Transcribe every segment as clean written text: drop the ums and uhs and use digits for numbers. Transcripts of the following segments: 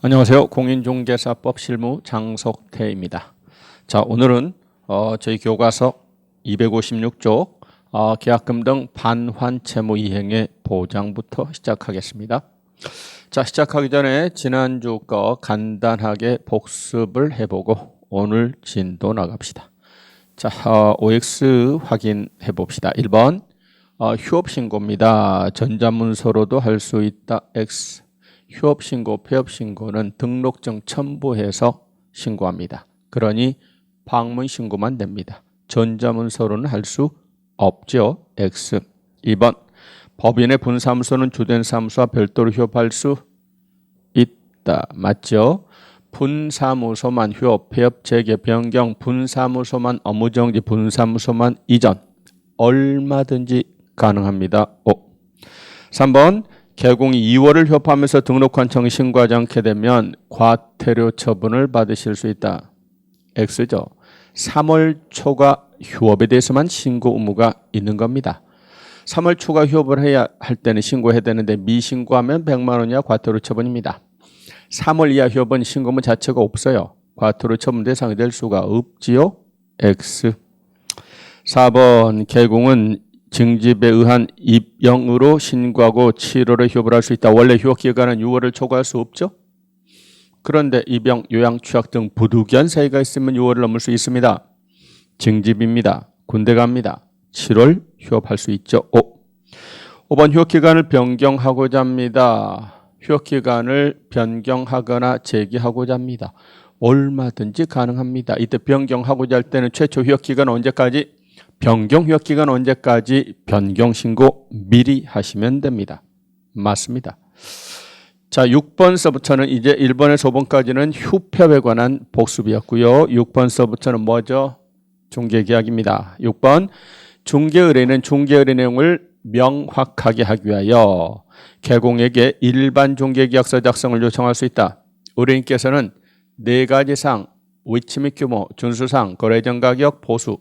안녕하세요. 공인중개사법 실무 장석태입니다. 자, 오늘은 저희 교과서 256쪽 계약금 등 반환 채무 이행의 보장부터 시작하겠습니다. 자, 시작하기 전에 지난주 거 간단하게 복습을 해보고 오늘 진도 나갑시다. 자, OX 확인해 봅시다. 1번 휴업신고입니다. 전자문서로도 할 수 있다. X. 휴업신고, 폐업신고는 등록증 첨부해서 신고합니다. 그러니 방문신고만 됩니다. 전자문서로는 할 수 없죠. X. 2번 법인의 분사무소는 주된 사무소와 별도로 휴업할 수 있다. 맞죠? 분사무소만 휴업, 폐업, 재개, 변경, 분사무소만 업무정지, 분사무소만 이전 얼마든지 가능합니다. 3번 개공이 2월을 휴업하면서 등록관청에 신고하지 않게 되면 과태료 처분을 받으실 수 있다. X죠. 3월 초과 휴업에 대해서만 신고 의무가 있는 겁니다. 3월 초과 휴업을 해야 할 때는 신고해야 되는데 미신고하면 100만 원 이하 과태료 처분입니다. 3월 이하 휴업은 신고 의무 자체가 없어요. 과태료 처분 대상이 될 수가 없지요. X. 4번 개공은 징집에 의한 입영으로 신고하고 7월에 휴업을 할 수 있다. 원래 휴업 기간은 6월을 초과할 수 없죠. 그런데 입영, 요양, 취약 등 부득이한 사유가 있으면 6월을 넘을 수 있습니다. 징집입니다. 군대 갑니다. 7월 휴업할 수 있죠. 5번 휴업 기간을 변경하고자 합니다. 휴업 기간을 변경하거나 재개하고자 합니다. 얼마든지 가능합니다. 이때 변경하고자 할 때는 최초 휴업 기간 언제까지? 변경 휴업 기간 언제까지? 변경 신고 미리 하시면 됩니다. 맞습니다. 자, 6번서부터는 이제 1번에서 5번까지는 휴폐업에 관한 복습이었고요. 6번서부터는 뭐죠? 중개계약입니다. 6번 중개의뢰는 중개의뢰 내용을 명확하게 하기 위하여 개공에게 일반 중개계약서 작성을 요청할 수 있다. 의뢰인께서는 4가지 사항, 위치 및 규모, 준수사항, 거래전 가격, 보수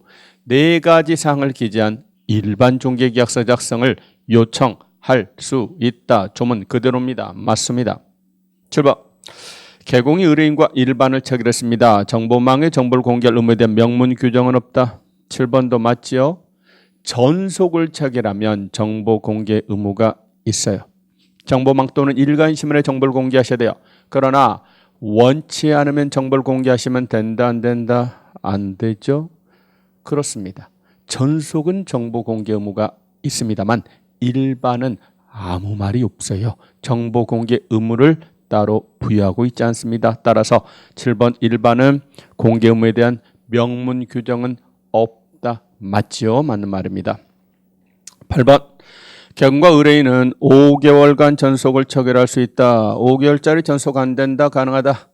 4가지 사항을 기재한 일반 중개계약서 작성을 요청할 수 있다. 조문 그대로입니다. 맞습니다. 7번 개공이 의뢰인과 일반을 체결했습니다. 정보망에 정보를 공개할 의무에 대한 명문 규정은 없다. 7번도 맞지요? 전속을 체결하면 정보 공개 의무가 있어요. 정보망 또는 일간신문에 정보를 공개하셔야 돼요. 그러나 원치 않으면 정보를 공개하시면 된다, 안 된다? 안 되죠? 그렇습니다. 전속은 정보 공개 의무가 있습니다만 일반은 아무 말이 없어요. 정보 공개 의무를 따로 부여하고 있지 않습니다. 따라서 7번 일반은 공개 의무에 대한 명문 규정은 없다. 맞죠? 맞는 말입니다. 8번 개공과 의뢰인은 5개월간 전속을 체결할 수 있다. 5개월짜리 전속 안 된다. 가능하다.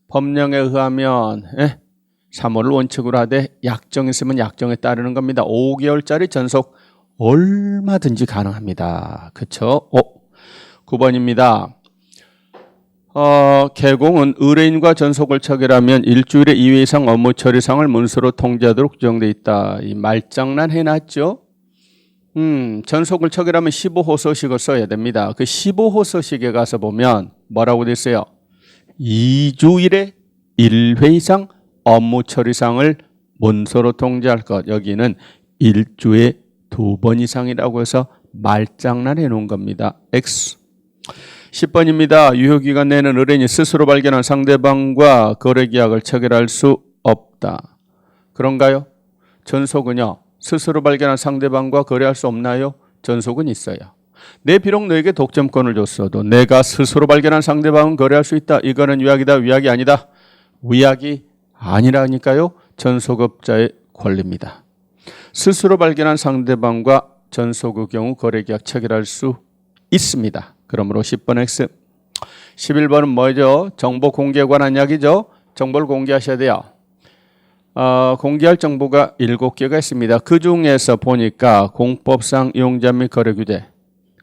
법령에 의하면 3월을 원칙으로 하되 약정 있으면 약정에 따르는 겁니다. 5개월짜리 전속 얼마든지 가능합니다. 그렇죠? 9번입니다. 개공은 의뢰인과 전속을 체결하면 일주일에 2회 이상 업무 처리상을 문서로 통지하도록 규정되어 있다. 이 말장난 해놨죠? 전속을 체결하면 15호서식을 써야 됩니다. 그 15호서식에 가서 보면 뭐라고 돼 있어요? 2주일에 1회 이상 업무 처리상을 문서로 통지할 것. 여기는 일주에 2번 이상이라고 해서 말장난 해놓은 겁니다. X. 10번입니다. 유효기간 내는 의뢰인이 스스로 발견한 상대방과 거래계약을 체결할 수 없다. 그런가요? 전속은요. 스스로 발견한 상대방과 거래할 수 없나요? 전속은 있어요. 내 비록 너에게 독점권을 줬어도 내가 스스로 발견한 상대방은 거래할 수 있다. 이거는 위약이다. 위약이 아니다. 위약이 아니라니까요. 전속업자의 권리입니다. 스스로 발견한 상대방과 전속의 경우 거래계약 체결할 수 있습니다. 그러므로 10번 X. 11번은 뭐죠? 정보 공개에 관한 이야기죠. 정보를 공개하셔야 돼요. 공개할 정보가 7개가 있습니다. 그 중에서 보니까 공법상 이용자 및 거래 규제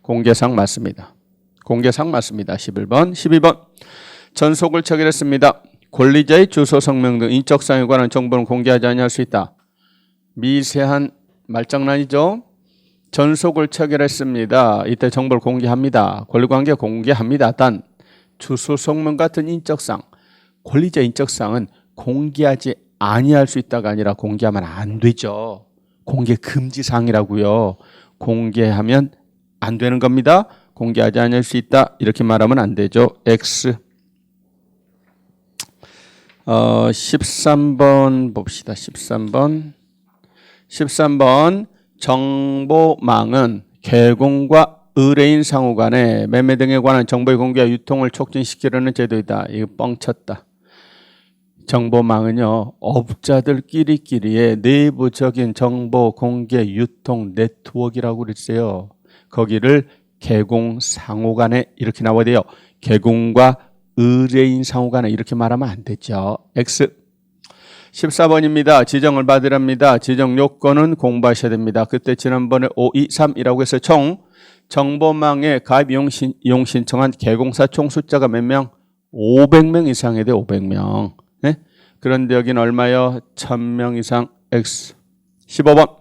공개상 맞습니다. 공개상 맞습니다. 11번. 12번 전속을 체결했습니다. 권리자의 주소, 성명 등 인적 사항에 관한 정보는 공개하지 아니할 수 있다. 미세한 말장난이죠. 전속을 체결했습니다. 이때 정보를 공개합니다. 권리관계 공개합니다. 단 주소, 성명 같은 인적사항, 권리자 인적사항은 공개하지 아니할 수 있다가 아니라 공개하면 안 되죠. 공개 금지 사항이라고요. 공개하면 안 되는 겁니다. 공개하지 않을 수 있다. 이렇게 말하면 안 되죠. X. 13번 봅시다. 13번. 정보망은 개공과 의뢰인 상호 간에 매매 등에 관한 정보의 공개와 유통을 촉진시키려는 제도이다. 이거 뻥쳤다. 정보망은요, 업자들끼리의 내부적인 정보 공개 유통 네트워크라고 그랬어요. 거기를 개공 상호 간에 이렇게 나와야 돼요. 개공과 의뢰인 상호 간에 이렇게 말하면 안 되죠. X. 14번입니다. 지정을 받으랍니다. 지정 요건은 공부하셔야 됩니다. 그때 지난번에 523이라고 해서 총 정보망에 가입 이용 신청한 개공사 총 숫자가 몇 명? 500명 이상에 돼. 500명. 네? 그런데 여기는 얼마요? 1000명 이상. X. 15번.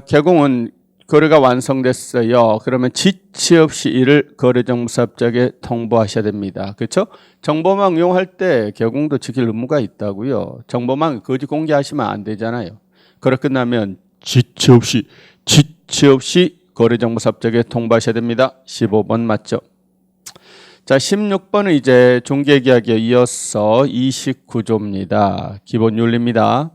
개공은 거래가 완성됐어요. 그러면 지체 없이 이를 거래정보사업자에게 통보하셔야 됩니다. 그렇죠? 정보망 이용할 때 개공도 지킬 의무가 있다고요. 정보망 거짓 공개하시면 안 되잖아요. 거래 끝나면 지체 없이 거래정보사업자에게 통보하셔야 됩니다. 15번 맞죠? 자, 16번은 이제 중개계약에 이어서 29조입니다. 기본 윤리입니다.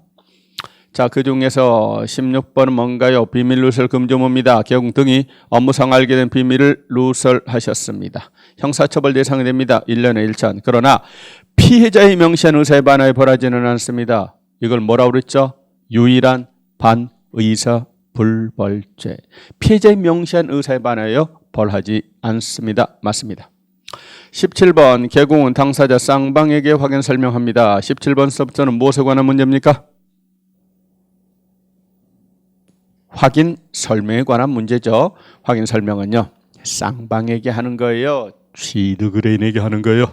자, 그 중에서 16번은 뭔가요? 비밀 누설 금지무입니다. 개공 등이 업무상 알게 된 비밀을 누설하셨습니다. 형사처벌 대상이 됩니다. 1년에 1천. 그러나 피해자의 명시한 의사에 반하여 벌하지는 않습니다. 이걸 뭐라고 그랬죠? 유일한 반의사 불벌죄. 피해자의 명시한 의사에 반하여 벌하지 않습니다. 맞습니다. 17번 개공은 당사자 쌍방에게 확인 설명합니다. 17번서부터는 무엇에 관한 문제입니까? 확인 설명에 관한 문제죠. 확인 설명은요, 쌍방에게 하는 거예요. 취득 의뢰인에게 하는 거예요.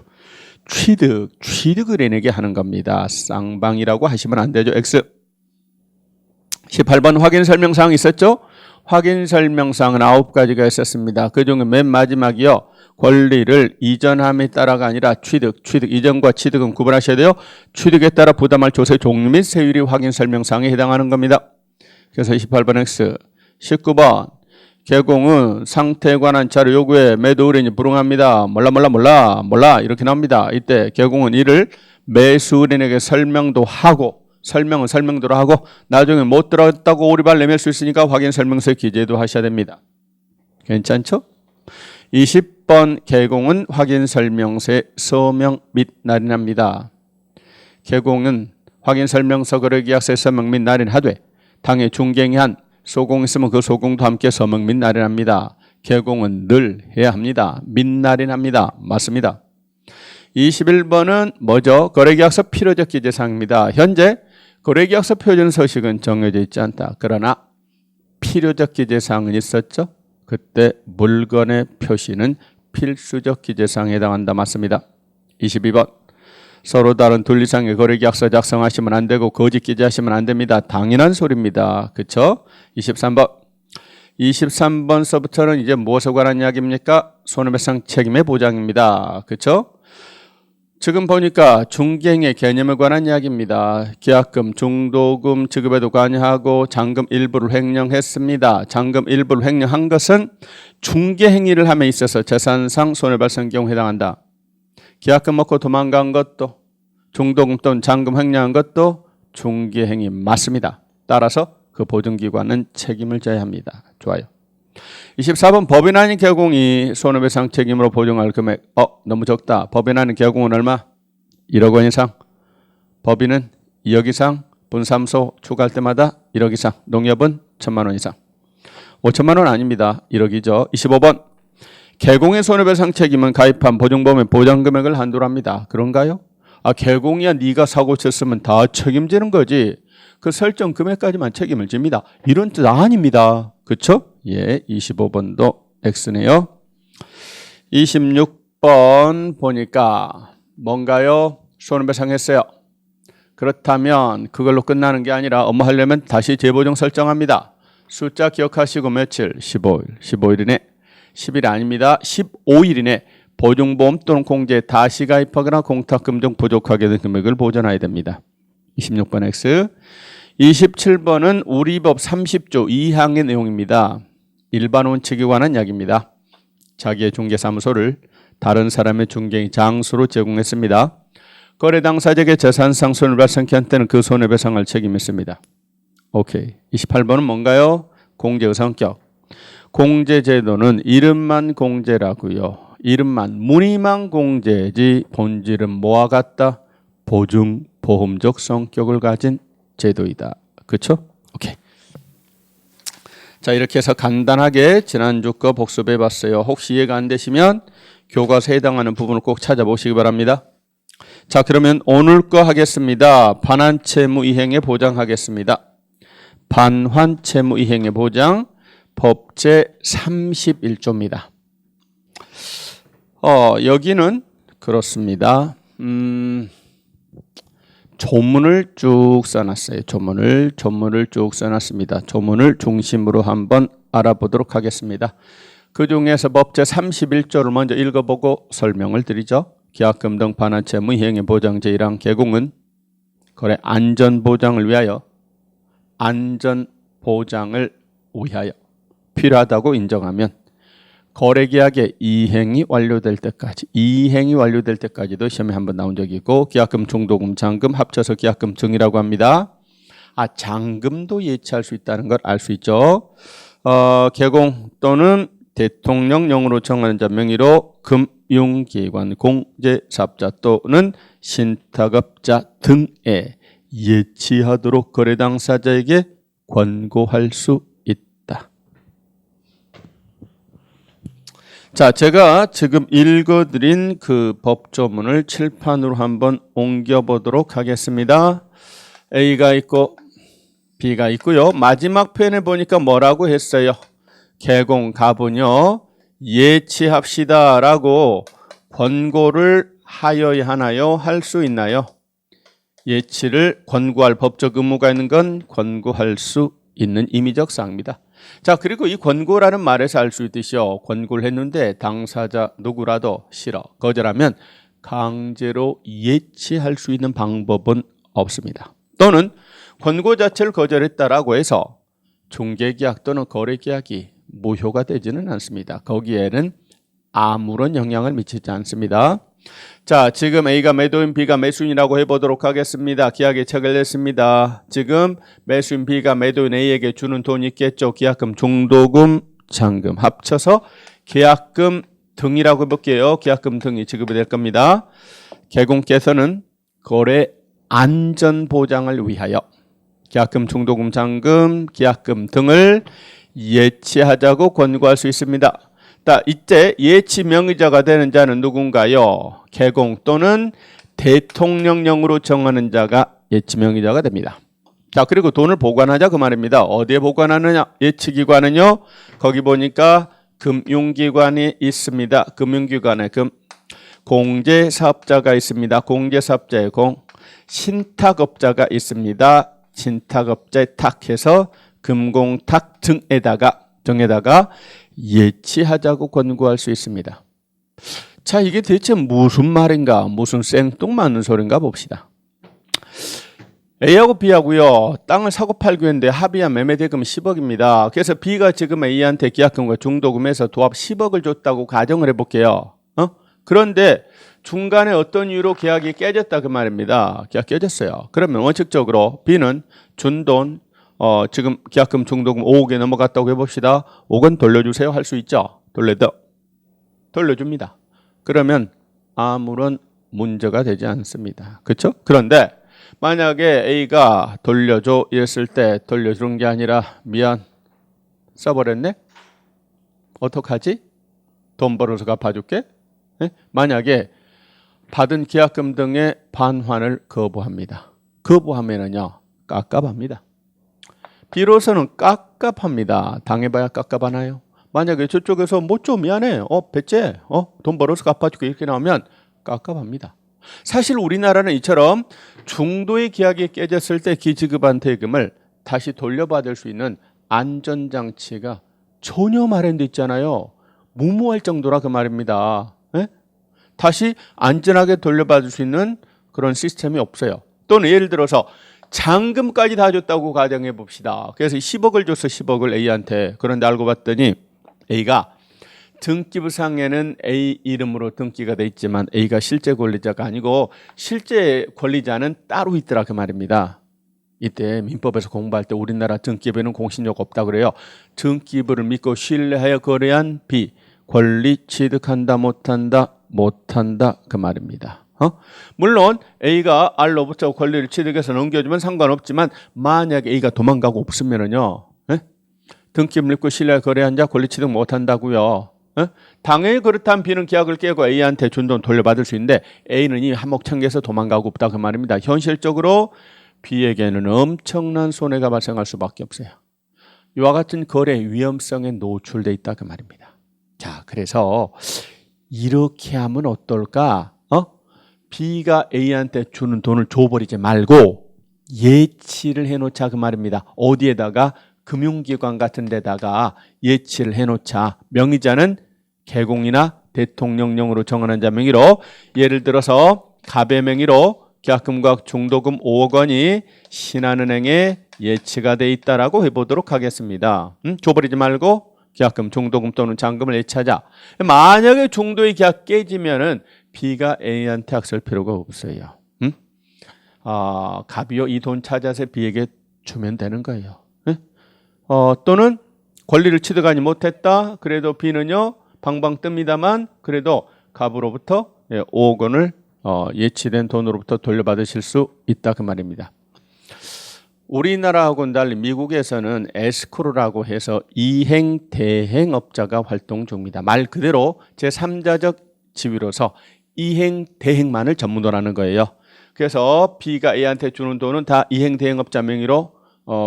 취득 의뢰인에게 하는 겁니다. 쌍방이라고 하시면 안 되죠. X. 18번 확인 설명사항 있었죠? 확인 설명사항은 9가지가 있었습니다. 그중에 맨 마지막이요. 권리를 이전함에 따라가 아니라 취득, 이전과 취득은 구분하셔야 돼요. 취득에 따라 부담할 조세 종류 및 세율이 확인 설명사항에 해당하는 겁니다. 그래서 28번 X. 19번 개공은 상태에 관한 자료 요구에 매도 의뢰인이 불응합니다. 몰라 이렇게 나옵니다. 이때 개공은 이를 매수 의뢰인에게 설명도 하고 설명은 설명대로 하고 나중에 못 들었다고 오리발 내밀 수 있으니까 확인 설명서에 기재도 하셔야 됩니다. 괜찮죠? 20번 개공은 확인 설명서에 서명 및 날인합니다. 개공은 확인 설명서 거래계약서에 서명 및 날인하되 당해 중개행위 한 소공 있으면 그 소공도 함께 서명 및 날인합니다. 개공은 늘 해야 합니다. 및 날인합니다. 맞습니다. 21번은 뭐죠? 거래계약서 필요적 기재사항입니다. 현재 거래계약서 표준 서식은 정해져 있지 않다. 그러나 필요적 기재사항은 있었죠. 그때 물건의 표시는 필수적 기재사항에 해당한다. 맞습니다. 22번 서로 다른 둘 이상의 거래계약서 작성하시면 안 되고 거짓 기재하시면 안 됩니다. 당연한 소리입니다. 그렇죠? 23번서부터는 이제 무엇에 관한 이야기입니까? 손해배상 책임의 보장입니다. 그렇죠? 지금 보니까 중개행의 개념에 관한 이야기입니다. 계약금, 중도금 지급에도 관여하고 잔금 일부를 횡령했습니다. 잔금 일부를 횡령한 것은 중개행위를 함에 있어서 재산상 손해발생 경우 해당한다. 계약금 먹고 도망간 것도 중도금 또는 잔금 횡령한 것도 중개행위 맞습니다. 따라서 그 보증기관은 책임을 져야 합니다. 좋아요. 24번 법인 아닌 개공이 손해배상 책임으로 보증할 금액 너무 적다. 법인 아닌 개공은 얼마? 1억 원 이상. 법인은 2억 이상. 분사무소 추가할 때마다 1억 이상. 농협은 1,000만 원 이상. 5천만 원 아닙니다. 1억이죠. 25번 개공의 손해배상 책임은 가입한 보증보험의 보장금액을 한도로 합니다. 그런가요? 개공이야 네가 사고 쳤으면 다 책임지는 거지. 그 설정 금액까지만 책임을 집니다. 이런 뜻 아닙니다. 그렇죠? 예, 25번도 X네요. 26번 보니까 뭔가요? 손해배상 했어요. 그렇다면 그걸로 끝나는 게 아니라 업무 하려면 다시 재보증 설정합니다. 숫자 기억하시고 며칠? 15일이네. 10일 아닙니다. 15일 이내 보증보험 또는 공제에 다시 가입하거나 공탁금 등 부족하게 된 금액을 보전해야 됩니다. 26번 X. 27번은 우리 법 30조 2항의 내용입니다. 일반 원칙에 관한 이야기입니다. 자기의 중개사무소를 다른 사람의 중개 장소로 제공했습니다. 거래 당사자에게 재산상 손해를 발생케 한 때는 그 손해배상할 책임이 있습니다. 오케이. 28번은 뭔가요? 공제의 성격. 공제제도는 이름만 공제라고요. 이름만 무늬만 공제지 본질은 뭐와 같다? 보증, 보험적 성격을 가진 제도이다. 그렇죠? 오케이. 자, 이렇게 해서 간단하게 지난주 거 복습해 봤어요. 혹시 이해가 안 되시면 교과서에 해당하는 부분을 꼭 찾아보시기 바랍니다. 자, 그러면 오늘 거 하겠습니다. 반환채무 이행에 보장하겠습니다. 반환채무 이행의 보장 법제 31조입니다. 여기는 그렇습니다. 조문을 쭉 써놨어요. 조문을 쭉 써놨습니다. 조문을 중심으로 한번 알아보도록 하겠습니다. 그 중에서 법제 31조를 먼저 읽어보고 설명을 드리죠. 계약금 등 반환채무 이행의 보장 제1항 개공은 거래 안전보장을 위하여 필요하다고 인정하면 거래계약의 이행이 완료될 때까지도 시험에 한번 나온 적이 있고 계약금, 중도금, 잔금 합쳐서 계약금 등이라고 합니다. 잔금도 예치할 수 있다는 걸 알 수 있죠. 개공 또는 대통령령으로 정하는 자 명의로 금융기관, 공제사업자 또는 신탁업자 등에 예치하도록 거래 당사자에게 권고할 수 있다. 자, 제가 지금 읽어드린 그 법조문을 칠판으로 한번 옮겨보도록 하겠습니다. A가 있고 B가 있고요. 마지막 표현에 보니까 뭐라고 했어요? 개공, 갑은요. 예치합시다라고 권고를 하여야 하나요? 할 수 있나요? 예치를 권고할 법적 의무가 있는 건 권고할 수 있는 임의적 사항입니다. 자, 그리고 이 권고라는 말에서 알 수 있듯이요. 권고를 했는데 당사자 누구라도 싫어, 거절하면 강제로 예치할 수 있는 방법은 없습니다. 또는 권고 자체를 거절했다라고 해서 중개계약 또는 거래계약이 무효가 되지는 않습니다. 거기에는 아무런 영향을 미치지 않습니다. 자, 지금 A가 매도인, B가 매수인이라고 해보도록 하겠습니다. 계약에 책을 냈습니다. 지금 매수인 B가 매도인 A에게 주는 돈이 있겠죠. 계약금, 중도금, 잔금 합쳐서 계약금 등이라고 해볼게요. 계약금 등이 지급이 될 겁니다. 개공께서는 거래 안전보장을 위하여 계약금, 중도금, 잔금, 계약금 등을 예치하자고 권고할 수 있습니다. 이때 예치 명의자가 되는 자는 누군가요? 개공 또는 대통령령으로 정하는 자가 예치 명의자가 됩니다. 자, 그리고 돈을 보관하자 그 말입니다. 어디에 보관하느냐? 예치기관은요. 거기 보니까 금융기관이 있습니다. 금융기관에 공제사업자가 있습니다. 공제사업자의 공. 신탁업자가 있습니다. 신탁업자의 탁해서 금공탁 등에다가 예치하자고 권고할 수 있습니다. 자, 이게 대체 무슨 말인가? 무슨 생뚱맞는 소린가 봅시다. A하고 B하고요. 땅을 사고 팔기로 했는데 합의한 매매대금 10억입니다. 그래서 B가 지금 A한테 계약금과 중도금에서 도합 10억을 줬다고 가정을 해볼게요. 그런데 중간에 어떤 이유로 계약이 깨졌다 그 말입니다. 계약 깨졌어요. 그러면 원칙적으로 B는 준 돈 지금 계약금, 중도금 5억에 넘어갔다고 해봅시다. 5억은 돌려주세요 할 수 있죠. 돌려줍니다. 그러면 아무런 문제가 되지 않습니다. 그렇죠? 그런데 만약에 A가 돌려줘 이랬을 때 돌려주는 게 아니라 미안 써버렸네? 어떡하지? 돈 벌어서 갚아줄게? 네? 만약에 받은 계약금 등의 반환을 거부합니다. 거부하면은요 깝깝합니다. 비로소는 깝깝합니다. 당해봐야 깝깝하나요? 만약에 저쪽에서 뭐 좀 미안해, 배째, 돈 벌어서 갚아줄게 이렇게 나오면 깝깝합니다. 사실 우리나라는 이처럼 중도의 계약이 깨졌을 때 기지급한 대금을 다시 돌려받을 수 있는 안전장치가 전혀 마련돼 있잖아요. 무모할 정도라 그 말입니다. 네? 다시 안전하게 돌려받을 수 있는 그런 시스템이 없어요. 또는 예를 들어서 잔금까지 다 줬다고 가정해 봅시다. 그래서 10억을 줬어, 10억을 A한테. 그런데 알고 봤더니 A가 등기부상에는 A 이름으로 등기가 돼 있지만 A가 실제 권리자가 아니고 실제 권리자는 따로 있더라 그 말입니다. 이때 민법에서 공부할 때 우리나라 등기부에는 공신력 없다 그래요. 등기부를 믿고 신뢰하여 거래한 B, 권리 취득한다 못한다 그 말입니다. 물론 A가 R로부터 권리를 취득해서 넘겨주면 상관없지만 만약에 A가 도망가고 없으면은요, 등기부 믿고 신뢰하여 거래한 자 권리 취득 못한다고요. 당연히 그렇다면 B는 계약을 깨고 A한테 준 돈 돌려받을 수 있는데 A는 이 한몫청구해서 도망가고 없다 그 말입니다. 현실적으로 B에게는 엄청난 손해가 발생할 수밖에 없어요. 이와 같은 거래 위험성에 노출돼 있다 그 말입니다. 자, 그래서 이렇게 하면 어떨까? B가 A한테 주는 돈을 줘버리지 말고 예치를 해놓자 그 말입니다. 어디에다가? 금융기관 같은 데다가 예치를 해놓자. 명의자는 개공이나 대통령령으로 정하는 자 명의로, 예를 들어서 갑의 명의로 계약금과 중도금 5억 원이 신한은행에 예치가 돼 있다라고 해보도록 하겠습니다. 줘버리지 말고 계약금, 중도금 또는 잔금을 예치하자. 만약에 중도의 계약 깨지면은 B가 A한테 악쓸 필요가 없어요. 갑이요 이 돈 찾아서 B에게 주면 되는 거예요. 또는 권리를 취득하지 못했다. 그래도 B는요 방방 뜹니다만 그래도 갑으로부터 5억 원을 예치된 돈으로부터 돌려받으실 수 있다 그 말입니다. 우리나라하고는 달리 미국에서는 에스크로라고 해서 이행 대행업자가 활동 중입니다. 말 그대로 제3자적 지위로서 이행 대행만을 전문으로 하는 거예요. 그래서 B가 A한테 주는 돈은 다 이행 대행업자 명의로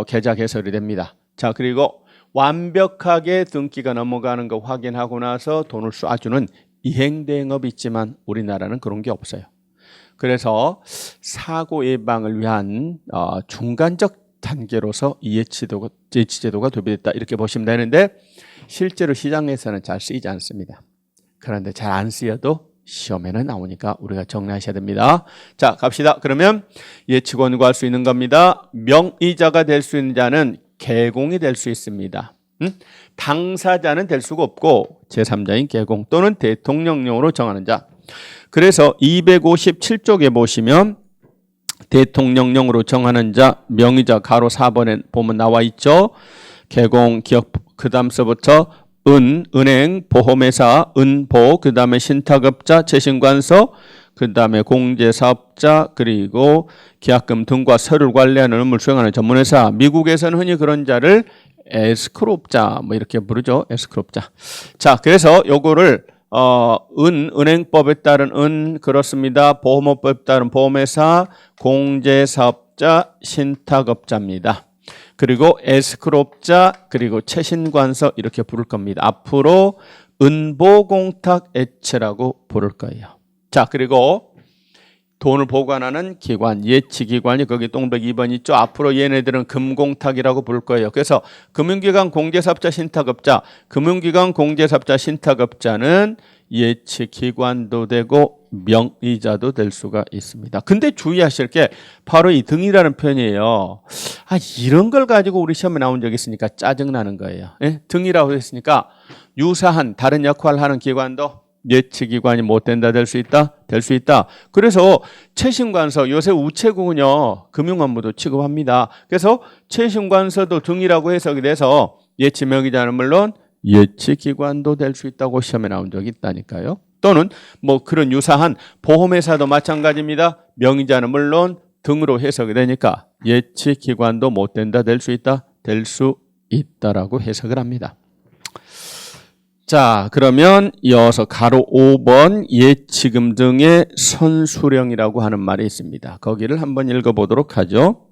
계좌 개설이 됩니다. 자, 그리고 완벽하게 등기가 넘어가는 거 확인하고 나서 돈을 쏴주는 이행 대행업이 있지만 우리나라는 그런 게 없어요. 그래서 사고 예방을 위한 중간적 단계로서 이 예치제도가 도입됐다 이렇게 보시면 되는데 실제로 시장에서는 잘 쓰이지 않습니다. 그런데 잘 안 쓰여도 시험에는 나오니까 우리가 정리하셔야 됩니다. 자, 갑시다. 그러면 예치 권고할 수 있는 겁니다. 명의자가 될 수 있는 자는 개공이 될 수 있습니다. 당사자는 될 수가 없고 제3자인 개공 또는 대통령령으로 정하는 자. 그래서 257쪽에 보시면 대통령령으로 정하는 자 명의자 가로 4번에 보면 나와 있죠. 개공, 기업, 그 다음서부터 은행, 보험회사, 은보, 그 다음에 신탁업자, 채신관서, 그 다음에 공제사업자, 그리고 계약금 등과 서류를 관리하는 업무를 수행하는 전문회사. 미국에서는 흔히 그런 자를 에스크롭자 뭐 이렇게 부르죠. 에스크롭자. 자, 그래서 요거를 은행법에 따른 그렇습니다. 보험업법에 따른 보험회사, 공제사업자, 신탁업자입니다. 그리고 에스크롭자, 그리고 채신관서 이렇게 부를 겁니다. 앞으로 은보공탁애체라고 부를 거예요. 자, 그리고 돈을 보관하는 기관, 예치기관이 거기 동백 2번 있죠. 앞으로 얘네들은 금공탁이라고 부를 거예요. 그래서 금융기관, 공제사업자, 신탁업자, 금융기관, 공제사업자, 신탁업자는 예치기관도 되고 명의자도 될 수가 있습니다. 근데 주의하실 게 바로 이 등이라는 표현이에요. 이런 걸 가지고 우리 시험에 나온 적이 있으니까 짜증나는 거예요. 등이라고 했으니까 유사한 다른 역할을 하는 기관도 예치기관이 못 된다 될 수 있다? 될 수 있다. 그래서 채신관서, 요새 우체국은요 금융업무도 취급합니다. 그래서 채신관서도 등이라고 해석이 돼서 예치명의자는 물론 예치기관도 될 수 있다고 시험에 나온 적이 있다니까요. 또는 뭐 그런 유사한 보험회사도 마찬가지입니다. 명의자는 물론 등으로 해석이 되니까 예치기관도 못 된다 될 수 있다? 될 수 있다라고 해석을 합니다. 자, 그러면 이어서 가로 5번 예치금 등의 선수령이라고 하는 말이 있습니다. 거기를 한번 읽어보도록 하죠.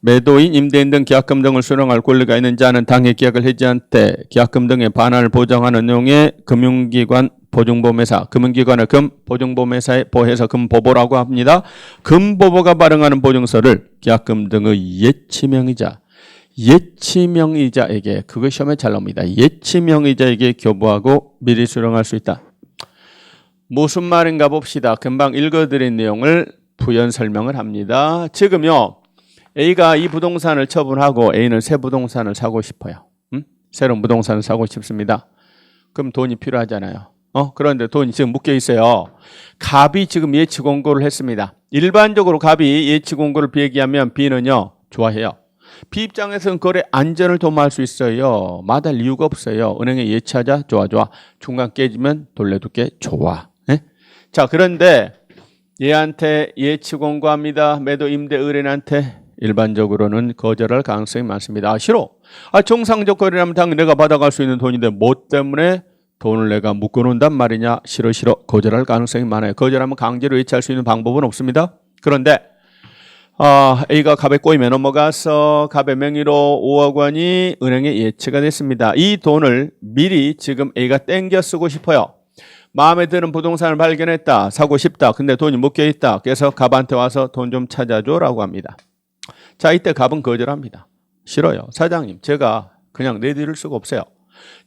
매도인, 임대인 등 계약금 등을 수령할 권리가 있는 자는 당해 계약을 해지한 때 계약금 등의 반환을 보장하는 내용의 금융기관, 보증보험회사, 금융기관의 금, 보증보험회사에 보해서 금보보라고 합니다. 금보보가 발행하는 보증서를 계약금 등의 예치명의자, 예치명의자에게, 그거 시험에 잘 나옵니다. 예치명의자에게 교부하고 미리 수령할 수 있다. 무슨 말인가 봅시다. 금방 읽어드린 내용을 부연 설명을 합니다. 지금요. A가 이 부동산을 처분하고 A는 새 부동산을 사고 싶어요. 새로운 부동산을 사고 싶습니다. 그럼 돈이 필요하잖아요. 그런데 돈이 지금 묶여 있어요. 갑이 지금 예치 공고를 했습니다. 일반적으로 갑이 예치 공고를 비행기하면 B는요. 좋아해요. B 입장에서는 거래 안전을 도모할 수 있어요. 마다할 이유가 없어요. 은행에 예치하자. 좋아. 중간 깨지면 돌려둘게. 좋아. 네? 자, 그런데 얘한테 예치 공고합니다. 매도 임대 의뢰인한테 일반적으로는 거절할 가능성이 많습니다. 싫어. 정상적 거래라면 당연히 내가 받아갈 수 있는 돈인데 뭐 때문에 돈을 내가 묶어놓는단 말이냐. 싫어. 거절할 가능성이 많아요. 거절하면 강제로 예치할 수 있는 방법은 없습니다. 그런데 A가 갑에 꼬임에 넘어가서 갑의 명의로 5억 원이 은행에 예치가 됐습니다. 이 돈을 미리 지금 A가 땡겨 쓰고 싶어요. 마음에 드는 부동산을 발견했다. 사고 싶다. 근데 돈이 묶여있다. 그래서 갑한테 와서 돈 좀 찾아줘라고 합니다. 자, 이때 갑은 거절합니다. 싫어요. 사장님, 제가 그냥 내드릴 수가 없어요.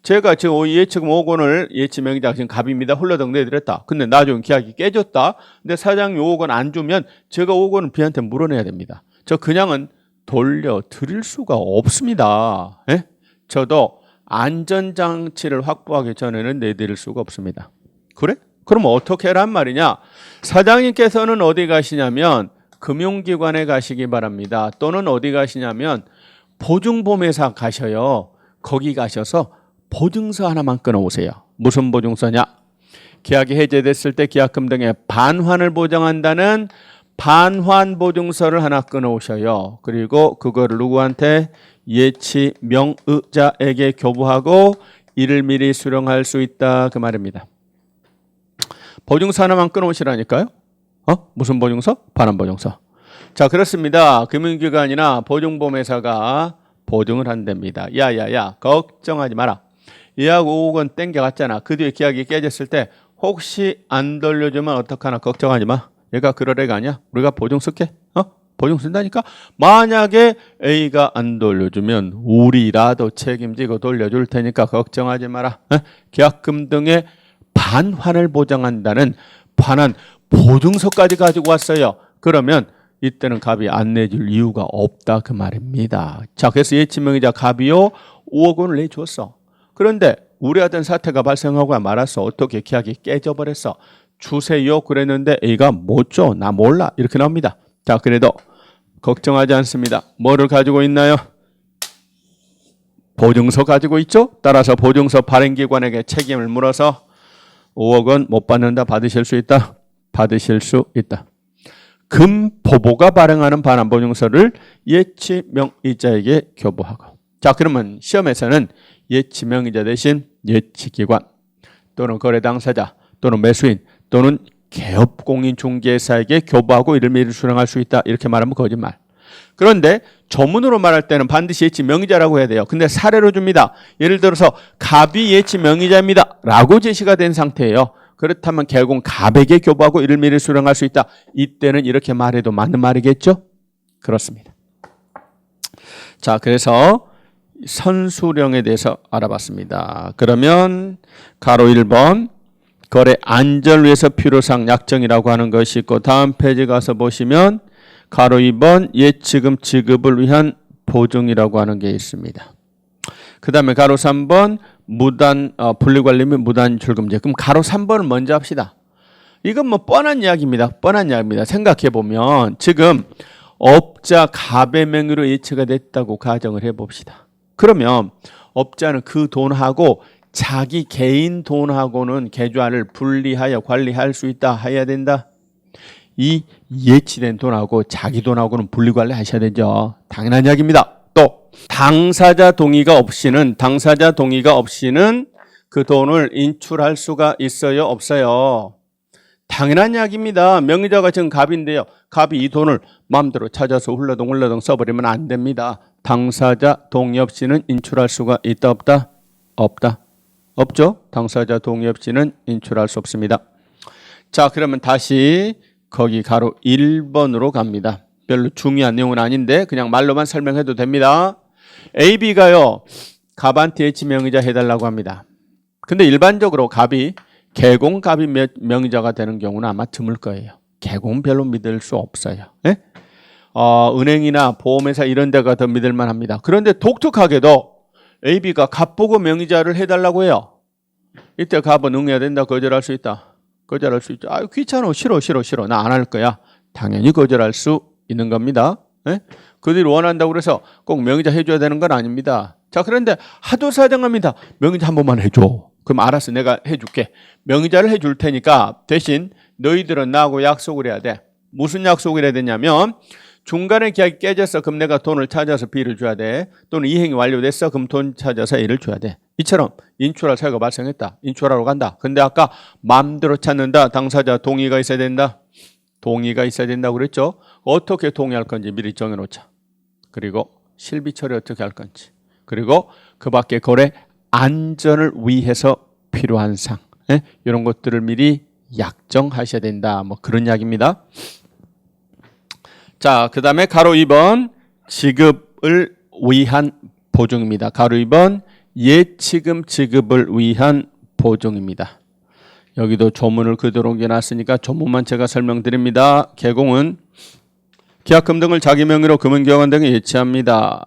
제가 지금 예치금 5억 원을 예치 명의자 지금 갑입니다. 홀라당 내드렸다. 근데 나중에 계약이 깨졌다. 근데 사장님 5억 원 안 주면 제가 5억 원을 B한테 물어내야 됩니다. 저 그냥은 돌려드릴 수가 없습니다. 예? 저도 안전장치를 확보하기 전에는 내드릴 수가 없습니다. 그래? 그럼 어떻게 하란 말이냐? 사장님께서는 어디 가시냐면 금융기관에 가시기 바랍니다. 또는 어디 가시냐면 보증보험회사 가셔요. 거기 가셔서 보증서 하나만 끊어오세요. 무슨 보증서냐? 계약이 해제됐을 때 계약금 등의 반환을 보장한다는 반환 보증서를 하나 끊어오셔요. 그리고 그거를 누구한테? 예치 명의자에게 교부하고 이를 미리 수령할 수 있다. 그 말입니다. 보증서 하나만 끊어오시라니까요. 무슨 보증서? 반환 보증서. 자, 그렇습니다. 금융기관이나 보증보험회사가 보증을 한답니다. 야야야, 걱정하지 마라. 얘하고 5억 원 땡겨갔잖아. 그 뒤에 계약이 깨졌을 때 혹시 안 돌려주면 어떡하나 걱정하지 마. 얘가 그럴 애가 아니야. 우리가 보증 쓸게. 보증 쓴다니까. 만약에 A가 안 돌려주면 우리라도 책임지고 돌려줄 테니까 걱정하지 마라. 계약금 등의 반환을 보장한다는 반환 보증서까지 가지고 왔어요. 그러면 이때는 갑이 안 내줄 이유가 없다 그 말입니다. 자, 그래서 예치명의자 갑이요 5억 원을 내줬어. 그런데 우려하던 사태가 발생하고 말았어. 어떻게 계약이 깨져버렸어. 주세요 그랬는데 A가 못 줘. 나 몰라. 이렇게 나옵니다. 자, 그래도 걱정하지 않습니다. 뭐를 가지고 있나요? 보증서 가지고 있죠. 따라서 보증서 발행기관에게 책임을 물어서 5억 원 못 받는다. 받으실 수 있다. 받으실 수 있다. 금포보가 발행하는 반환보증서를 예치명의자에게 교부하고. 자, 그러면 시험에서는 예치명의자 대신 예치기관 또는 거래당사자 또는 매수인 또는 개업공인중개사에게 교부하고 이를 미리 수령할 수 있다. 이렇게 말하면 거짓말. 그런데 조문으로 말할 때는 반드시 예치명의자라고 해야 돼요. 근데 사례로 줍니다. 예를 들어서 갑이 예치명의자입니다. 라고 제시가 된 상태예요. 그렇다면 결국 갑에게 교부하고 이를 미리 수령할 수 있다. 이때는 이렇게 말해도 맞는 말이겠죠? 그렇습니다. 자, 그래서 선수령에 대해서 알아봤습니다. 그러면 가로 1번 거래 안전을 위해서 필요상 약정이라고 하는 것이 있고 다음 페이지 가서 보시면 가로 2번 예치금 지급을 위한 보증이라고 하는 게 있습니다. 그 다음에 가로 3번 무단 분리관리 및 무단 출금제. 그럼 가로 3번을 먼저 합시다. 이건 뭐 뻔한 이야기입니다. 생각해보면 지금 업자 갑의 명의로 예치가 됐다고 가정을 해봅시다. 그러면 업자는 그 돈하고 자기 개인 돈하고는 계좌를 분리하여 관리할 수 있다. 해야 된다. 이 예치된 돈하고 자기 돈하고는 분리 관리하셔야 되죠. 당연한 이야기입니다. 또 당사자 동의가 없이는 그 돈을 인출할 수가 있어요? 없어요? 당연한 이야기입니다. 명의자가 지금 갑인데요. 갑이 이 돈을 마음대로 찾아서 훌러덩 써버리면 안 됩니다. 당사자 동의 없이는 인출할 수가 있다 없다? 없다. 없죠? 당사자 동의 없이는 인출할 수 없습니다. 자, 그러면 다시 거기 가로 1번으로 갑니다. 별로 중요한 내용은 아닌데 그냥 말로만 설명해도 됩니다. A, B가요. 갑한테 예치명의자 해달라고 합니다. 근데 일반적으로 갑이 개공갑이 명의자가 되는 경우는 아마 드물 거예요. 개공은 별로 믿을 수 없어요. 예? 은행이나 보험회사 이런 데가 더 믿을만 합니다. 그런데 독특하게도 AB가 갑 보고 명의자를 해달라고 해요. 이때 갑은 응해야 된다, 거절할 수 있다. 거절할 수 있죠. 귀찮아, 싫어. 나 안 할 거야. 당연히 거절할 수 있는 겁니다. 예? 그들이 원한다고 그래서 꼭 명의자 해줘야 되는 건 아닙니다. 자, 그런데 하도 사정합니다. 명의자 한 번만 해줘. 그럼 알았어, 내가 해줄게. 명의자를 해줄 테니까 대신 너희들은 나하고 약속을 해야 돼. 무슨 약속을 해야 되냐면 중간에 계약이 깨졌어. 그럼 내가 돈을 찾아서 B를 줘야 돼. 또는 이행이 완료됐어. 그럼 돈 찾아서 A를 줘야 돼. 이처럼 인출할 사유가 발생했다. 인출하러 간다. 근데 아까 마음대로 찾는다. 당사자 동의가 있어야 된다. 동의가 있어야 된다고 그랬죠. 어떻게 동의할 건지 미리 정해놓자. 그리고 실비 처리 어떻게 할 건지. 그리고 그 밖에 거래 안전을 위해서 필요한 사항. 이런 것들을 미리 약정하셔야 된다. 뭐 그런 이야기입니다. 자, 그 다음에 가로 2번 지급을 위한 보증입니다. 가로 2번 예치금 지급을 위한 보증입니다. 여기도 조문을 그대로 옮겨놨으니까 조문만 제가 설명드립니다. 개공은 계약금 등을 자기 명의로 금은교환 등에 예치합니다.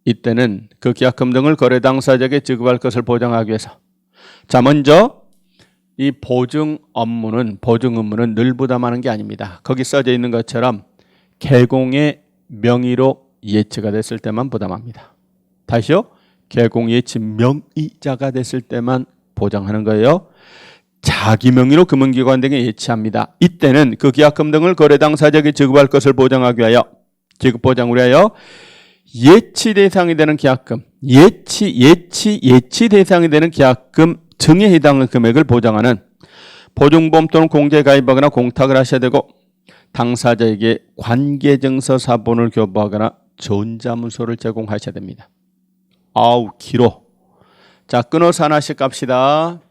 이때는 그 계약금 등을 거래 당사자에게 지급할 것을 보장하기 위해서. 자, 먼저 이 보증 업무는 늘 부담하는 게 아닙니다. 거기 써져 있는 것처럼 개공의 명의로 예치가 됐을 때만 부담합니다. 다시요. 개공 예치 명의자가 됐을 때만 보장하는 거예요. 자기 명의로 금은기관 등에 예치합니다. 이때는 그 계약금 등을 거래 당사자에게 지급할 것을 보장하기 위하여 지급 보장을 위하여 예치 대상이 되는 계약금, 예치 대상이 되는 계약금 증에 해당하는 금액을 보장하는 보증보험 또는 공제에 가입하거나 공탁을 하셔야 되고 당사자에게 관계증서 사본을 교부하거나 전자문서를 제공하셔야 됩니다. 길어. 자, 끊어서 하나씩 갑시다.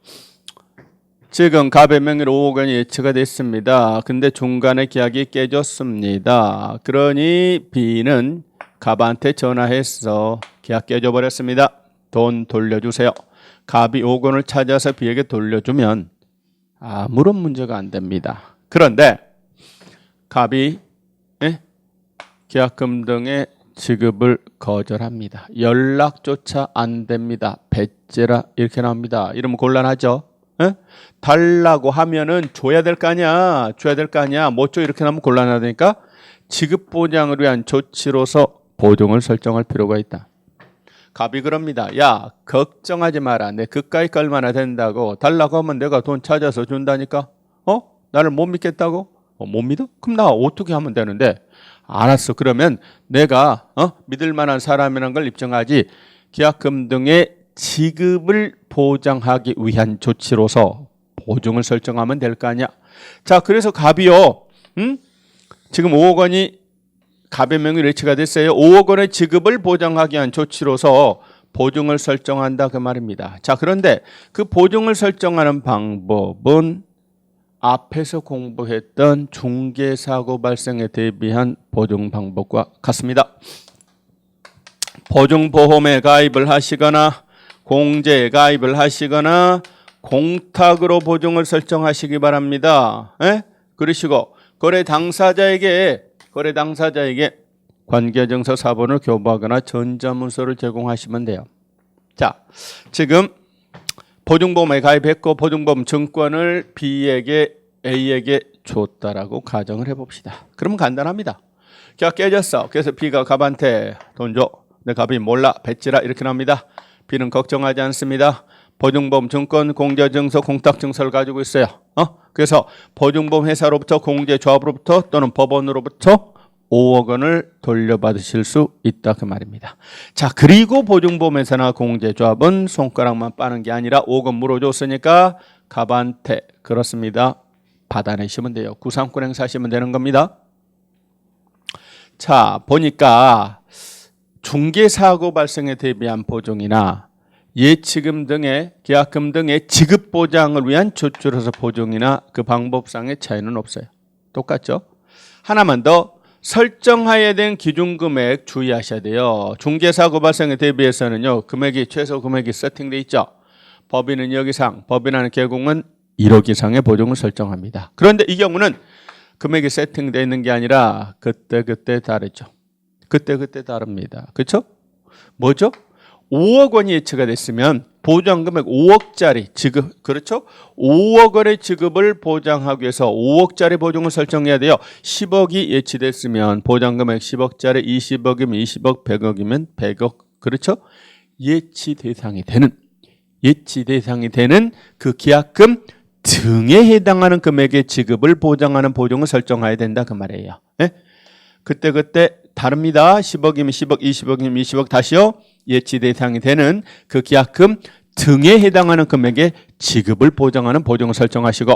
지금 갑의 명의로 5억 원이 예치가 됐습니다. 근데 중간에 계약이 깨졌습니다. 그러니 B는 갑한테 전화해서 계약 깨져버렸습니다. 돈 돌려주세요. 갑이 5억 원을 찾아서 B에게 돌려주면 아무런 문제가 안 됩니다. 그런데 갑이 계약금 등의 지급을 거절합니다. 연락조차 안 됩니다. 배째라 이렇게 나옵니다. 이러면 곤란하죠. 달라고 하면은 줘야 될 거 아니야. 못 줘 이렇게 나오면 곤란하다니까 지급 보장을 위한 조치로서 보증을 설정할 필요가 있다. 갑이 그럽니다. 야, 걱정하지 마라. 내 그까이 거 얼마나 된다고. 달라고 하면 내가 돈 찾아서 준다니까. 나를 못 믿겠다고? 못 믿어? 그럼 나 어떻게 하면 되는데? 알았어. 그러면 내가 믿을 만한 사람이라는 걸 입증하지. 계약금 등의 지급을 보장하기 위한 조치로서 보증을 설정하면 될 거 아니야. 자, 그래서 갑이요. 지금 5억 원이 갑의 명의로 예치가 됐어요. 5억 원의 지급을 보장하기 위한 조치로서 보증을 설정한다 그 말입니다. 자, 그런데 그 보증을 설정하는 방법은 앞에서 공부했던 중개사고 발생에 대비한 보증 방법과 같습니다. 보증보험에 가입을 하시거나 공제에 가입을 하시거나 공탁으로 보증을 설정하시기 바랍니다. 그러시고 거래 당사자에게 관계증서 사본을 교부하거나 전자문서를 제공하시면 돼요. 자, 지금 보증보험에 가입했고 보증보험 증권을 B에게 A에게 줬다라고 가정을 해봅시다. 그러면 간단합니다. 계약 깨졌어. 그래서 B가 갑한테 돈 줘. 근데 갑이 몰라. 배지라 이렇게 나옵니다. B는 걱정하지 않습니다. 보증보험 증권 공제증서 공탁증서를 가지고 있어요. 그래서 보증보험 회사로부터 공제조합으로부터 또는 법원으로부터 5억 원을 돌려받으실 수 있다 그 말입니다. 자, 그리고 보증보험회사나 공제조합은 손가락만 빠는 게 아니라 5억 원 물어줬으니까 갑한테 그렇습니다. 받아내시면 돼요. 구상권 행사하시면 되는 겁니다. 자, 보니까 중개사고 발생에 대비한 보증이나 예치금 등의 계약금 등의 지급 보장을 위한 조치로서 보증이나 그 방법상의 차이는 없어요. 똑같죠? 하나만 더 설정하여야 된 기준금액 주의하셔야 돼요. 중개사고 발생에 대비해서는요. 금액이 최소 금액이 세팅돼 있죠. 법인은 여기상 법인하는 개공은 1억 이상의 보증을 설정합니다. 그런데 이 경우는 금액이 세팅되어 있는 게 아니라 그때 다르죠. 그때 다릅니다. 그렇죠? 뭐죠? 5억 원이 예치가 됐으면 보장금액 5억짜리 지급, 그렇죠? 5억 원의 지급을 보장하기 위해서 5억짜리 보증을 설정해야 돼요. 10억이 예치됐으면 보장금액 10억짜리 20억이면 20억, 100억이면 100억, 그렇죠? 예치 대상이 되는 그 계약금 등에 해당하는 금액의 지급을 보장하는 보증을 설정해야 된다 그 말이에요. 예? 그때 다릅니다. 10억이면 10억, 20억이면 20억, 다시요. 예치 대상이 되는 그 계약금 등에 해당하는 금액의 지급을 보장하는 보증을 설정하시고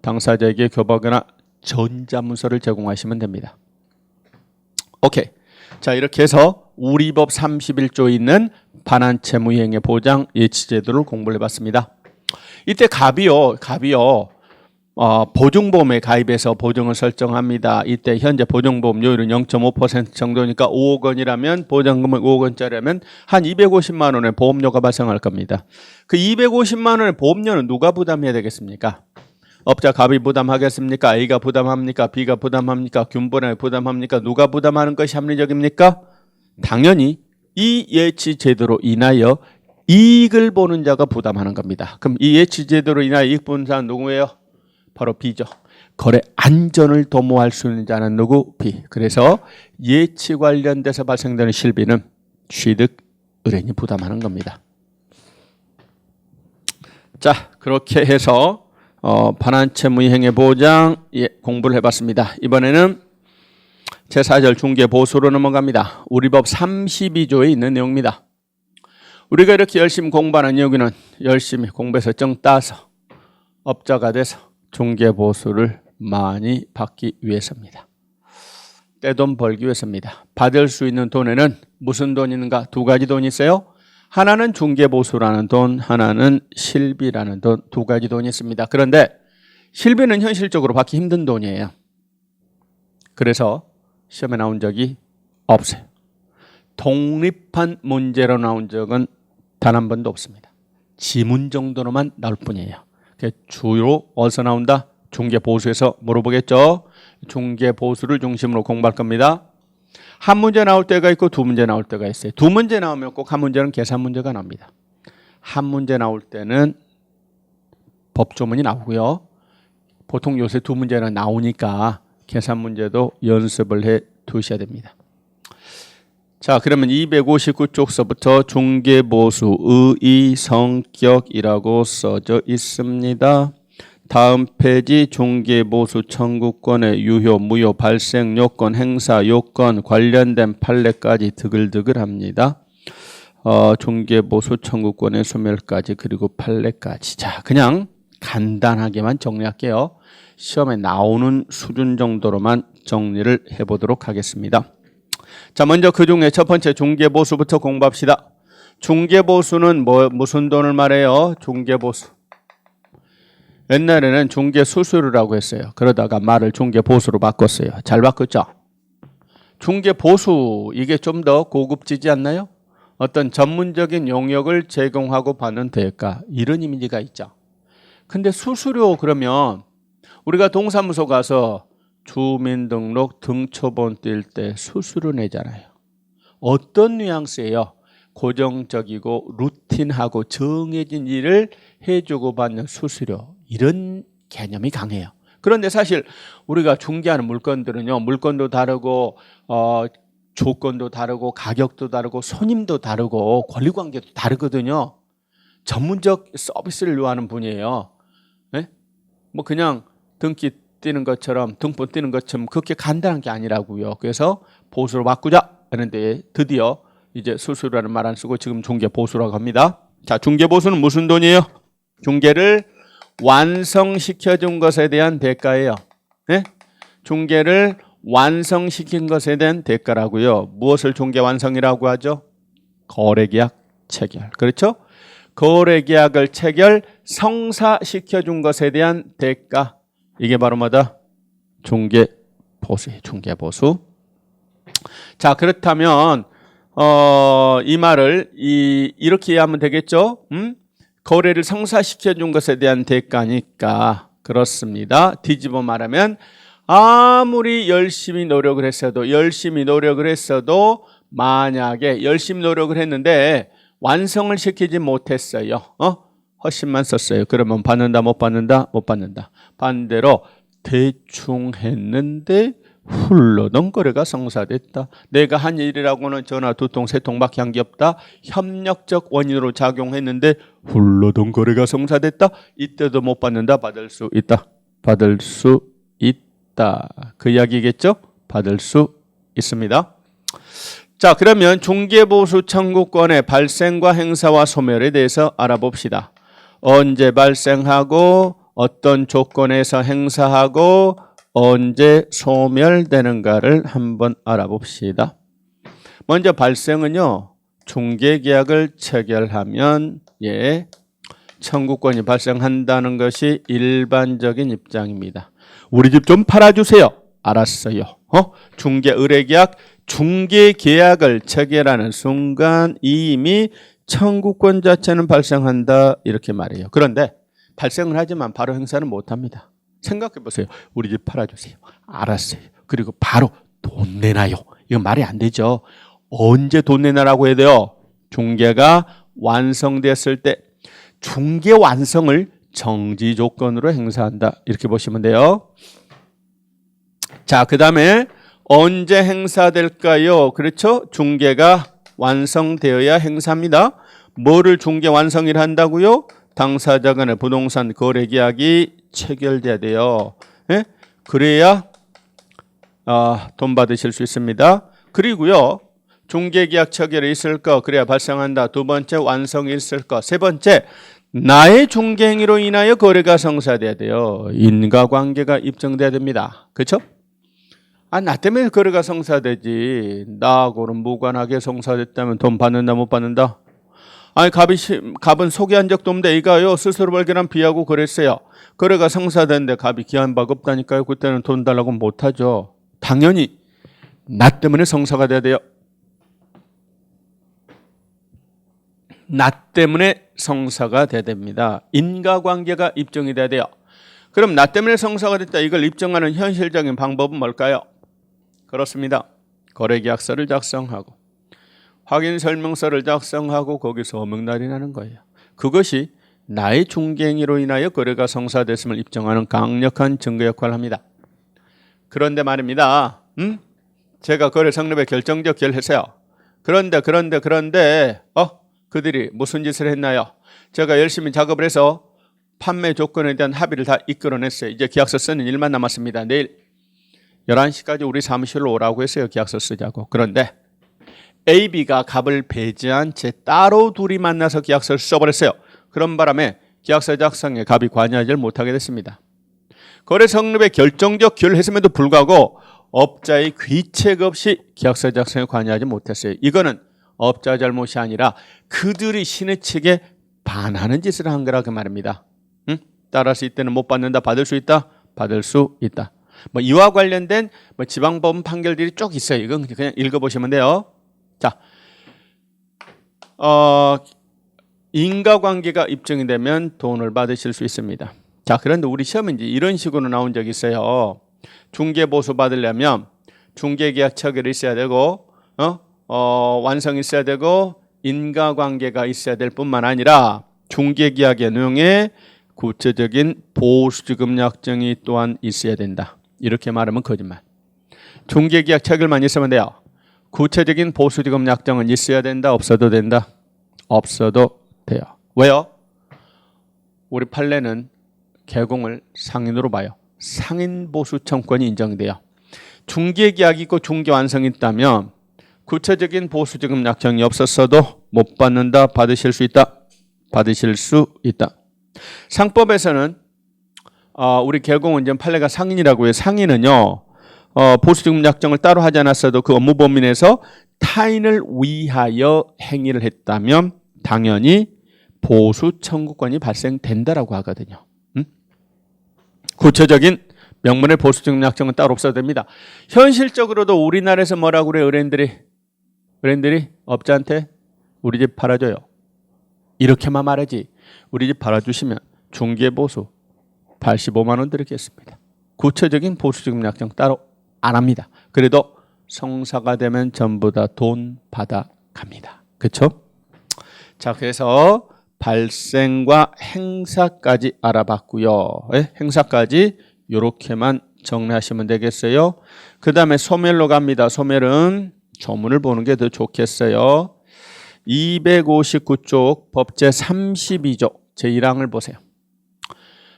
당사자에게 교부하거나 전자문서를 제공하시면 됩니다. 오케이. 자, 이렇게 해서 우리 법 31조에 있는 반환채무이행의 보장 예치제도를 공부를 해봤습니다. 이때 갑이요. 보증보험에 가입해서 보증을 설정합니다. 이때 현재 보증보험료율은 0.5% 정도니까 5억 원이라면 보장금은 5억 원짜리라면 한 250만 원의 보험료가 발생할 겁니다. 그 250만 원의 보험료는 누가 부담해야 되겠습니까? 업자 갑이 부담하겠습니까? A가 부담합니까? B가 부담합니까? 균분하게 부담합니까? 누가 부담하는 것이 합리적입니까? 당연히 이 예치제도로 인하여 이익을 보는 자가 부담하는 겁니다. 그럼 이 예치제도로 인하여 이익 보는 자는 누구예요? 바로 B죠. 거래 안전을 도모할 수 있는 자는 누구? B. 그래서 예치 관련돼서 발생되는 실비는 취득 의뢰인이 부담하는 겁니다. 자, 그렇게 해서 반환채무이행의 보장 공부를 해봤습니다. 이번에는 제4절 중개보수로 넘어갑니다. 우리 법 32조에 있는 내용입니다. 우리가 이렇게 열심히 공부하는 이유는 열심히 공부해서 정 따서 업자가 돼서 중개보수를 많이 받기 위해서입니다. 떼돈 벌기 위해서입니다. 받을 수 있는 돈에는 무슨 돈이 있는가? 두 가지 돈이 있어요. 하나는 중개보수라는 돈, 하나는 실비라는 돈, 두 가지 돈이 있습니다. 그런데 실비는 현실적으로 받기 힘든 돈이에요. 그래서 시험에 나온 적이 없어요. 독립한 문제로 나온 적은 단 한 번도 없습니다. 지문 정도로만 나올 뿐이에요. 주로 어디서 나온다? 중개보수에서 물어보겠죠. 중개보수를 중심으로 공부할 겁니다. 한 문제 나올 때가 있고 두 문제 나올 때가 있어요. 두 문제 나오면 꼭 한 문제는 계산 문제가 나옵니다. 한 문제 나올 때는 법조문이 나오고요. 보통 요새 두 문제는 나오니까 계산 문제도 연습을 해 두셔야 됩니다. 자, 그러면 259쪽서부터 중개보수 의의 성격이라고 써져 있습니다. 다음 페이지 중개보수 청구권의 유효, 무효, 발생 요건, 행사 요건 관련된 판례까지 드글드글합니다. 중개보수 청구권의 소멸까지 그리고 판례까지. 자, 그냥 간단하게만 정리할게요. 시험에 나오는 수준 정도로만 정리를 해보도록 하겠습니다. 자, 먼저 그중에 첫 번째 중개보수부터 공부합시다. 중개보수는 무슨 돈을 말해요? 중개보수. 옛날에는 중개수수료라고 했어요. 그러다가 말을 중개보수로 바꿨어요. 잘 바꿨죠? 중개보수, 이게 좀 더 고급지지 않나요? 어떤 전문적인 용역을 제공하고 받는 대가, 이런 이미지가 있죠. 근데 수수료 그러면 우리가 동사무소 가서 주민등록 등초본 뛸 때 수수료 내잖아요. 어떤 뉘앙스예요? 고정적이고 루틴하고 정해진 일을 해주고 받는 수수료, 이런 개념이 강해요. 그런데 사실 우리가 중개하는 물건들은요, 물건도 다르고 조건도 다르고 가격도 다르고 손님도 다르고 권리관계도 다르거든요. 전문적 서비스를 요하는 분이에요. 네? 뭐 그냥 등기 뛰는 것처럼 등본 뛰는 것처럼 그렇게 간단한 게 아니라고요. 그래서 보수로 바꾸자 하는데 드디어 이제 수수료라는 말 안 쓰고 지금 중개보수라고 합니다. 자, 중개보수는 무슨 돈이에요? 중개를 완성시켜준 것에 대한 대가예요. 네? 중개를 완성시킨 것에 대한 대가라고요. 무엇을 중개 완성이라고 하죠? 거래계약 체결. 그렇죠? 거래계약을 체결 성사시켜준 것에 대한 대가. 이게 바로 뭐다? 중개보수예요. 중개보수. 자, 그렇다면 이 말을 이렇게 이해하면 되겠죠? 거래를 성사시켜준 것에 대한 대가니까 그렇습니다. 뒤집어 말하면 아무리 열심히 노력을 했어도 만약에 열심히 노력을 했는데 완성을 시키지 못했어요. 허심만 썼어요. 그러면 받는다, 못 받는다? 못 받는다. 반대로 대충 했는데 흘러던 거래가 성사됐다. 내가 한 일이라고는 전화 두 통, 세 통밖에 한 게 없다. 협력적 원인으로 작용했는데 흘러던 거래가 성사됐다. 이때도 못 받는다. 받을 수 있다. 받을 수 있다. 그 이야기겠죠? 받을 수 있습니다. 자, 그러면 중개보수 청구권의 발생과 행사와 소멸에 대해서 알아봅시다. 언제 발생하고 어떤 조건에서 행사하고 언제 소멸되는가를 한번 알아봅시다. 먼저 발생은요, 중개계약을 체결하면 청구권이 발생한다는 것이 일반적인 입장입니다. 우리 집 좀 팔아주세요. 알았어요. 중개 의뢰계약, 중개계약을 체결하는 순간 이미 청구권 자체는 발생한다 이렇게 말해요. 그런데 발생을 하지만 바로 행사는 못합니다. 생각해 보세요. 우리 집 팔아주세요. 알았어요. 그리고 바로 돈 내놔요. 이거 말이 안 되죠. 언제 돈 내놔라고 해야 돼요? 중개가 완성됐을 때 중개 완성을 정지 조건으로 행사한다. 이렇게 보시면 돼요. 자, 그 다음에 언제 행사될까요? 그렇죠? 중개가 완성되어야 행사합니다. 뭐를 중개 완성을 한다고요? 당사자 간의 부동산 거래 계약이 체결돼야 돼요. 예? 그래야 돈 받으실 수 있습니다. 그리고요, 중개 계약 체결이 있을 거, 그래야 발생한다. 두 번째, 완성이 있을 거. 세 번째, 나의 중개 행위로 인하여 거래가 성사돼야 돼요. 인과관계가 입증돼야 됩니다. 그렇죠? 나 때문에 거래가 성사되지. 나하고는 무관하게 성사됐다면 돈 받는다, 못 받는다? 갑은 소개한 적도 없는데 이가요 스스로 발견한 비하고 그랬어요. 거래가 성사됐는데 갑이 기한 바가 없다니까요. 그때는 돈 달라고 못하죠. 당연히 나 때문에 성사가 돼야 돼요. 나 때문에 성사가 돼야 됩니다. 인과관계가 입증이 돼야 돼요. 그럼 나 때문에 성사가 됐다, 이걸 입증하는 현실적인 방법은 뭘까요? 그렇습니다. 거래계약서를 작성하고 확인설명서를 작성하고 거기서 어명날이 나는 거예요. 그것이 나의 중개행위로 인하여 거래가 성사됐음을 입증하는 강력한 증거 역할을 합니다. 그런데 말입니다. 제가 거래 성립에 결정적 기여를 했어요. 그런데 그들이 무슨 짓을 했나요? 제가 열심히 작업을 해서 판매 조건에 대한 합의를 다 이끌어냈어요. 이제 계약서 쓰는 일만 남았습니다. 내일 11시까지 우리 사무실로 오라고 했어요. 계약서 쓰자고. 그런데 A, B가 갑을 배제한 채 따로 둘이 만나서 계약서를 써버렸어요. 그런 바람에 계약서 작성에 갑이 관여하지 못하게 됐습니다. 거래 성립에 결정적 기여를 했음에도 불구하고 업자의 귀책 없이 계약서 작성에 관여하지 못했어요. 이거는 업자 잘못이 아니라 그들이 신의 측에 반하는 짓을 한 거라 그 말입니다. 따라서 이때는 못 받는다, 받을 수 있다, 받을 수 있다. 이와 관련된 지방법원 판결들이 쭉 있어요. 이건 그냥 읽어보시면 돼요. 자, 인과관계가 입증이 되면 돈을 받으실 수 있습니다. 자, 그런데 우리 시험은 이제 이런 식으로 나온 적이 있어요. 중개보수 받으려면 중개계약 체결이 있어야 되고, 완성이 있어야 되고, 인과관계가 있어야 될 뿐만 아니라 중개계약의 내용에 구체적인 보수지급 약정이 또한 있어야 된다. 이렇게 말하면 거짓말. 중개계약 체결만 있으면 돼요. 구체적인 보수지급 약정은 있어야 된다, 없어도 된다? 없어도 돼요. 왜요? 우리 판례는 개공을 상인으로 봐요. 상인 보수 청구권이 인정돼요. 중개계약이 있고 중개완성이 있다면 구체적인 보수지급 약정이 없었어도 못 받는다, 받으실 수 있다? 받으실 수 있다. 상법에서는 우리 개공은 이제 판례가 상인이라고 해요. 상인은요, 보수지급 약정을 따로 하지 않았어도 그 업무 범위 내에서 타인을 위하여 행위를 했다면 당연히 보수 청구권이 발생된다라고 하거든요. 구체적인 명문의 보수지급 약정은 따로 없어도 됩니다. 현실적으로도 우리나라에서 뭐라고 그래요? 의뢰인들이 업자한테 우리 집 팔아줘요. 이렇게만 말하지. 우리 집 팔아주시면 중개보수 85만 원 드리겠습니다. 구체적인 보수적인 약정 따로 안 합니다. 그래도 성사가 되면 전부 다 돈 받아갑니다. 그렇죠? 자, 그래서 발생과 행사까지 알아봤고요. 네? 행사까지 이렇게만 정리하시면 되겠어요. 그 다음에 소멸로 갑니다. 소멸은 조문을 보는 게 더 좋겠어요. 259쪽 법제 32조 제1항을 보세요.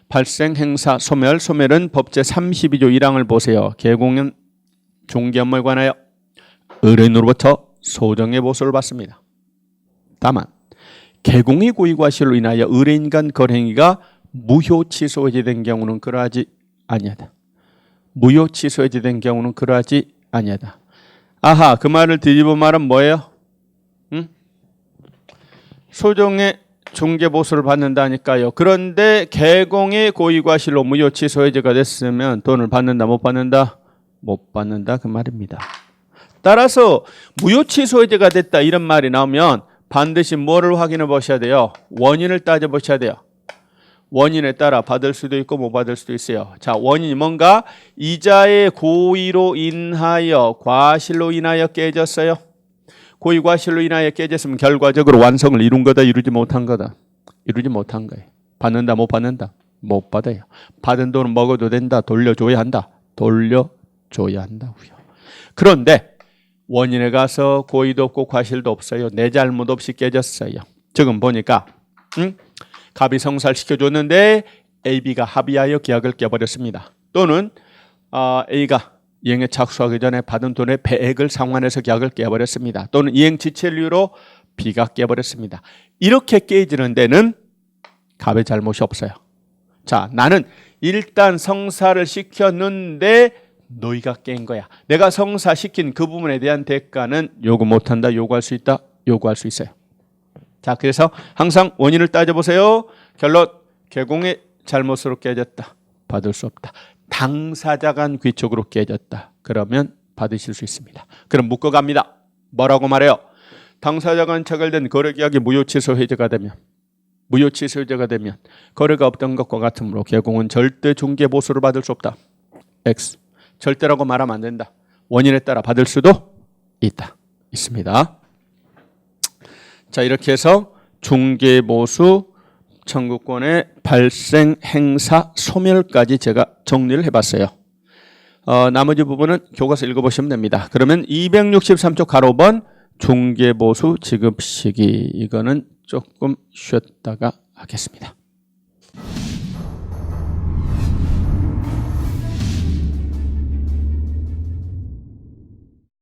발생, 행사, 소멸. 소멸은 법제 32조 1항을 보세요. 개공은 중개 업무에 관하여 의뢰인으로부터 소정의 보수를 받습니다. 다만 개공의 고의과실로 인하여 의뢰인 간 거래행위가 무효 취소 해제된 경우는 그러하지 아니하다. 무효 취소 해제된 경우는 그러하지 아니하다. 아하, 그 말을 뒤집어 말은 뭐예요? 응? 소정의 중개보수를 받는다니까요. 그런데 개공의 고의과실로 무효 취소 해제가 됐으면 돈을 받는다 못 받는다? 못 받는다 그 말입니다. 따라서 무효 취소 해제가 됐다 이런 말이 나오면 반드시 뭐를 확인해 보셔야 돼요? 원인을 따져 보셔야 돼요. 원인에 따라 받을 수도 있고 못 받을 수도 있어요. 자, 원인이 뭔가? 이자의 고의로 인하여 과실로 인하여 깨졌어요. 고의 과실로 인하여 깨졌으면 결과적으로 완성을 이룬 거다 이루지 못한 거다. 이루지 못한 거예요. 받는다 못 받는다? 못 받아요. 받은 돈은 먹어도 된다. 돌려줘야 한다. 돌려줘야 한다고요. 그런데 원인에 가서 고의도 없고 과실도 없어요. 내 잘못 없이 깨졌어요. 지금 보니까 갑이 성사를 시켜줬는데 AB가 합의하여 계약을 깨버렸습니다. 또는 A가 이행에 착수하기 전에 받은 돈의 배액을 상환해서 계약을 깨버렸습니다. 또는 이행 지체를 이유로 B가 깨버렸습니다. 이렇게 깨지는 데는 갑의 잘못이 없어요. 자, 나는 일단 성사를 시켰는데 너희가 깬 거야. 내가 성사시킨 그 부분에 대한 대가는 요구 못한다. 요구할 수 있다. 요구할 수 있어요. 자, 그래서 항상 원인을 따져보세요. 결론, 개공의 잘못으로 깨졌다. 받을 수 없다. 당사자 간 귀촉으로 깨졌다. 그러면 받으실 수 있습니다. 그럼 묶어갑니다. 뭐라고 말해요? 당사자 간 체결된 거래계약이 무효취소 해제가 되면 거래가 없던 것과 같으므로 개공은 절대 중개보수를 받을 수 없다. X. 절대라고 말하면 안 된다. 원인에 따라 받을 수도 있습니다. 자, 이렇게 해서 중개보수 청구권의 발생, 행사, 소멸까지 제가 정리를 해봤어요. 나머지 부분은 교과서 읽어보시면 됩니다. 그러면 263쪽 가로번 중개보수 지급 시기 이거는 조금 쉬었다가 하겠습니다.